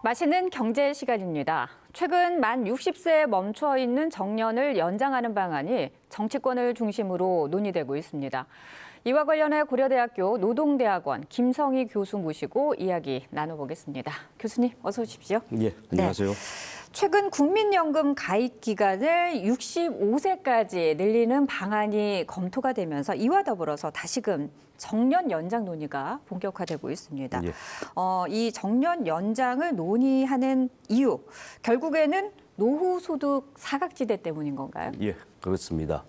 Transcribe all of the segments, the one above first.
맛있는 경제 시간입니다. 최근 만 60세에 멈춰 있는 정년을 연장하는 방안이 정치권을 중심으로 논의되고 있습니다. 이와 관련해 고려대학교 노동대학원 김성희 교수 모시고 이야기 나눠보겠습니다. 교수님, 어서 오십시오. 예, 안녕하세요. 네. 최근 국민연금 가입 기간을 65세까지 늘리는 방안이 검토가 되면서 이와 더불어서 다시금 정년 연장 논의가 본격화되고 있습니다. 예. 이 정년 연장을 논의하는 이유, 결국에는 노후 소득 사각지대 때문인 건가요? 예, 그렇습니다.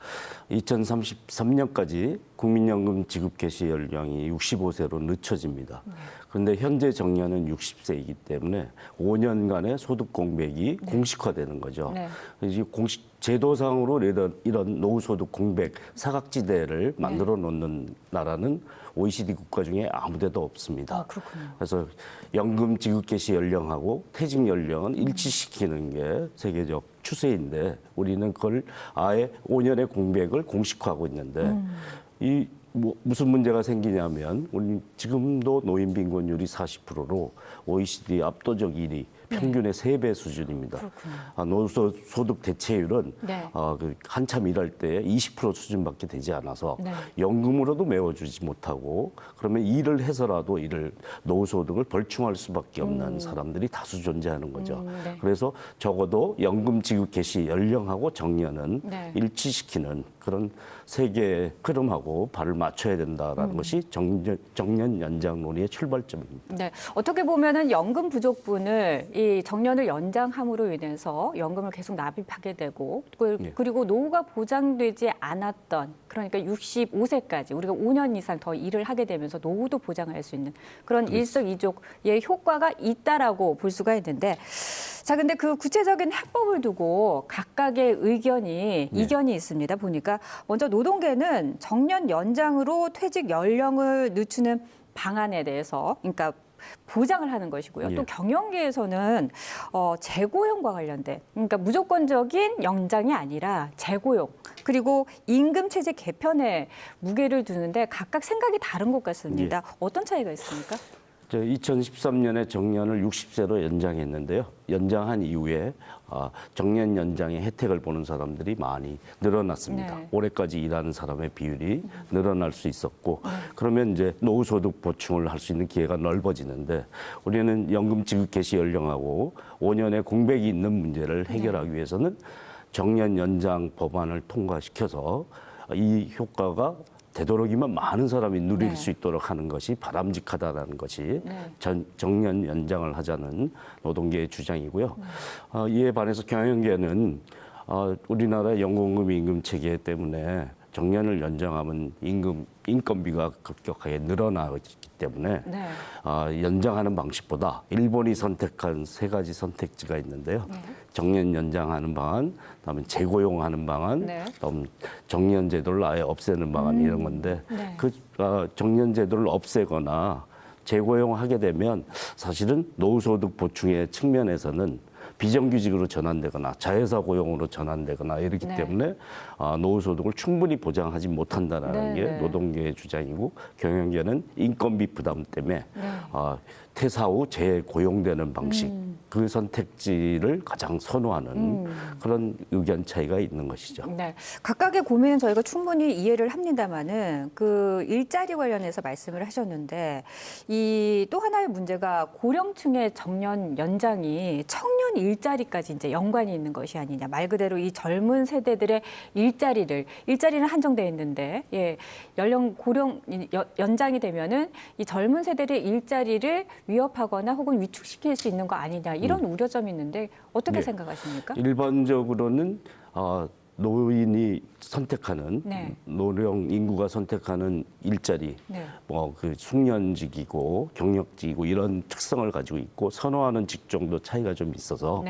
2033년까지 국민연금 지급 개시 연령이 65세로 늦춰집니다. 그런데 현재 정년은 60세이기 때문에 5년간의 소득 공백이 공식화되는 거죠. 네. 이제 공식 제도상으로 이런 노후 소득 공백 사각지대를 만들어 놓는 나라는 OECD 국가 중에 아무데도 없습니다. 그렇군요. 그래서 연금 지급 개시 연령하고 퇴직 연령은 일치시키는 게 세계적 추세인데 우리는 그걸 아예 5년의 공백을 공식화하고 있는데 이 무슨 문제가 생기냐면 우리 지금도 노인 빈곤율이 40%로 OECD 압도적 1위, 평균의 3배 수준입니다. 노소득 대체율은 네. 한참 일할 때 20% 수준밖에 되지 않아서 네. 연금으로도 메워주지 못하고 그러면 일을 해서라도 노후소득을 벌충할 수밖에 없는 사람들이 다수 존재하는 거죠. 네. 그래서 적어도 연금 지급 개시 연령하고 정년은 네. 일치시키는 그런 세계의 흐름하고 발을 맞춰야 된다라는 것이 정년 연장 논의의 출발점입니다. 네, 어떻게 보면은 연금 부족분을 이 정년을 연장함으로 인해서 연금을 계속 납입하게 되고 그리고 노후가 보장되지 않았던 그러니까 65세까지 우리가 5년 이상 더 일을 하게 되면서 노후도 보장할 수 있는 그런 일석이조의 효과가 있다라고 볼 수가 있는데 자, 근데 그 구체적인 해법을 두고 각각의 이견이 있습니다. 보니까 먼저 노동계는 정년 연장으로 퇴직 연령을 늦추는 방안에 대해서 그러니까 보장을 하는 것이고요. 예. 또 경영계에서는 재고용과 관련된 그러니까 무조건적인 연장이 아니라 재고용 그리고 임금 체제 개편에 무게를 두는데 각각 생각이 다른 것 같습니다. 예. 어떤 차이가 있습니까? 2013년에 정년을 60세로 연장했는데요. 연장한 이후에 정년 연장의 혜택을 보는 사람들이 많이 늘어났습니다. 네. 올해까지 일하는 사람의 비율이 늘어날 수 있었고 그러면 이제 노후소득 보충을 할 수 있는 기회가 넓어지는데 우리는 연금 지급 개시 연령하고 5년의 공백이 있는 문제를 해결하기 위해서는 정년 연장 법안을 통과시켜서 이 효과가 되도록이면 많은 사람이 누릴 수 있도록 하는 것이 바람직하다라는 것이 정년 연장을 하자는 노동계의 주장이고요. 이에 반해서 경영계는 우리나라 연공금 임금 체계 때문에 정년을 연장하면 인건비가 급격하게 늘어나기 때문에 연장하는 방식보다 일본이 선택한 3가지 선택지가 있는데요. 정년 연장하는 방안, 그다음에 재고용하는 방안, 그다음 정년 제도를 아예 없애는 방안 이런 건데 그 정년 제도를 없애거나 재고용하게 되면 사실은 노후소득 보충의 측면에서는 비정규직으로 전환되거나 자회사 고용으로 전환되거나 이렇기 때문에 노후소득을 충분히 보장하지 못한다는 게 노동계의 주장이고 경영계는 인건비 부담 때문에 퇴사 후 재고용되는 방식 그 선택지를 가장 선호하는 그런 의견 차이가 있는 것이죠. 네, 각각의 고민은 저희가 충분히 이해를 합니다만은 그 일자리 관련해서 말씀을 하셨는데 이 또 하나의 문제가 고령층의 정년 연장이 청년 일자리까지 이제 연관이 있는 것이 아니냐. 말 그대로 이 젊은 세대들의 일자리는 한정돼 있는데 연장이 되면은 이 젊은 세대들의 일자리를 위협하거나 혹은 위축시킬 수 있는 거 아니냐 이런 우려점이 있는데 어떻게 생각하십니까? 일반적으로는 노인이 선택하는 노령 인구가 선택하는 일자리, 그 숙련직이고 경력직이고 이런 특성을 가지고 있고 선호하는 직종도 차이가 좀 있어서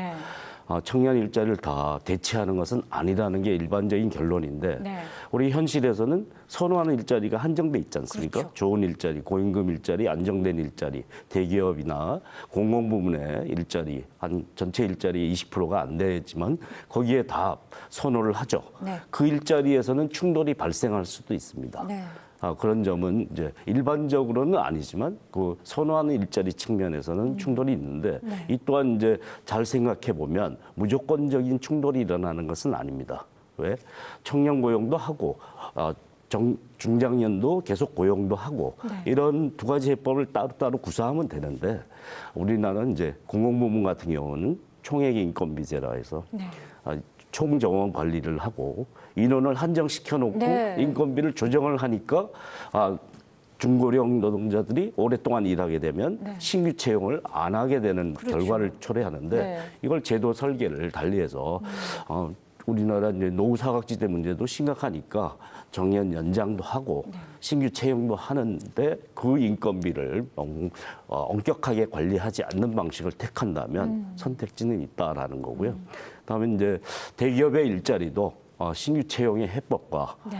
청년 일자리를 다 대체하는 것은 아니라는 게 일반적인 결론인데 우리 현실에서는 선호하는 일자리가 한정돼 있지 않습니까? 그렇죠. 좋은 일자리, 고임금 일자리, 안정된 일자리, 대기업이나 공공부문의 일자리, 전체 일자리의 20%가 안 되지만 거기에 다 선호를 하죠. 그 일자리에서는 충돌이 발생할 수도 있습니다. 그런 점은 이제 일반적으로는 아니지만 그 선호하는 일자리 측면에서는 충돌이 있는데 네. 이 또한 이제 잘 생각해 보면 무조건적인 충돌이 일어나는 것은 아닙니다. 왜? 청년 고용도 하고 중장년도 계속 고용도 하고 네. 이런 두 가지 해법을 따로따로 구사하면 되는데 우리나라는 이제 공공부문 같은 경우는 총액 인건비제라 해서 네. 총정원 관리를 하고 인원을 한정시켜 놓고 네. 인건비를 조정을 하니까 중고령 노동자들이 오랫동안 일하게 되면 네. 신규 채용을 안 하게 되는 그렇죠. 결과를 초래하는데 네. 이걸 제도 설계를 달리해서 우리나라 이제 노후 사각지대 문제도 심각하니까 정년 연장도 하고 네. 신규 채용도 하는데 그 인건비를 엄격하게 관리하지 않는 방식을 택한다면 선택지는 있다라는 거고요. 그다음에 이제 대기업의 일자리도 신규 채용의 해법과 네.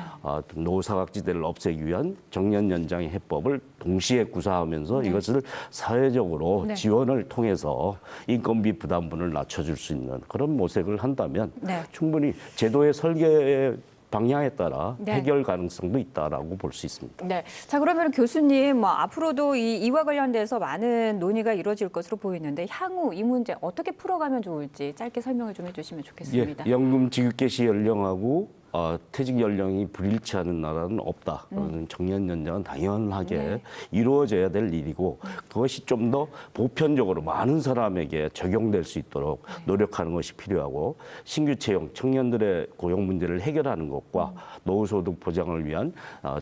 노후 사각지대를 없애기 위한 정년 연장의 해법을 동시에 구사하면서 네. 이것을 사회적으로 네. 지원을 통해서 인건비 부담분을 낮춰줄 수 있는 그런 모색을 한다면 네. 충분히 제도의 설계의 방향에 따라 네. 해결 가능성도 있다라고 볼 수 있습니다. 네. 자, 그러면 교수님, 뭐 앞으로도 이와 관련돼서 많은 논의가 이루어질 것으로 보이는데 향후 이 문제 어떻게 풀어가면 좋을지 짧게 설명을 좀 해주시면 좋겠습니다. 연금 지급 개시 연령하고 퇴직 연령이 불일치하는 나라는 없다. 정년 연장은 당연하게 네. 이루어져야 될 일이고 그것이 좀 더 보편적으로 많은 사람에게 적용될 수 있도록 노력하는 것이 필요하고 신규 채용, 청년들의 고용 문제를 해결하는 것과 노후소득 보장을 위한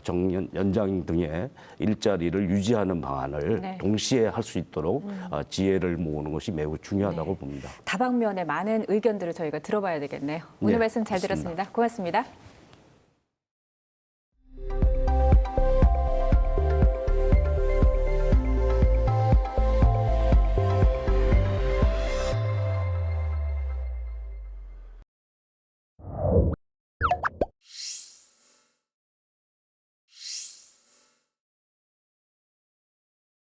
정년 연장 등의 일자리를 유지하는 방안을 네. 동시에 할 수 있도록 지혜를 모으는 것이 매우 중요하다고 네. 봅니다. 다방면의 많은 의견들을 저희가 들어봐야 되겠네요. 오늘 네, 말씀 잘 맞습니다. 들었습니다. 고맙습니다.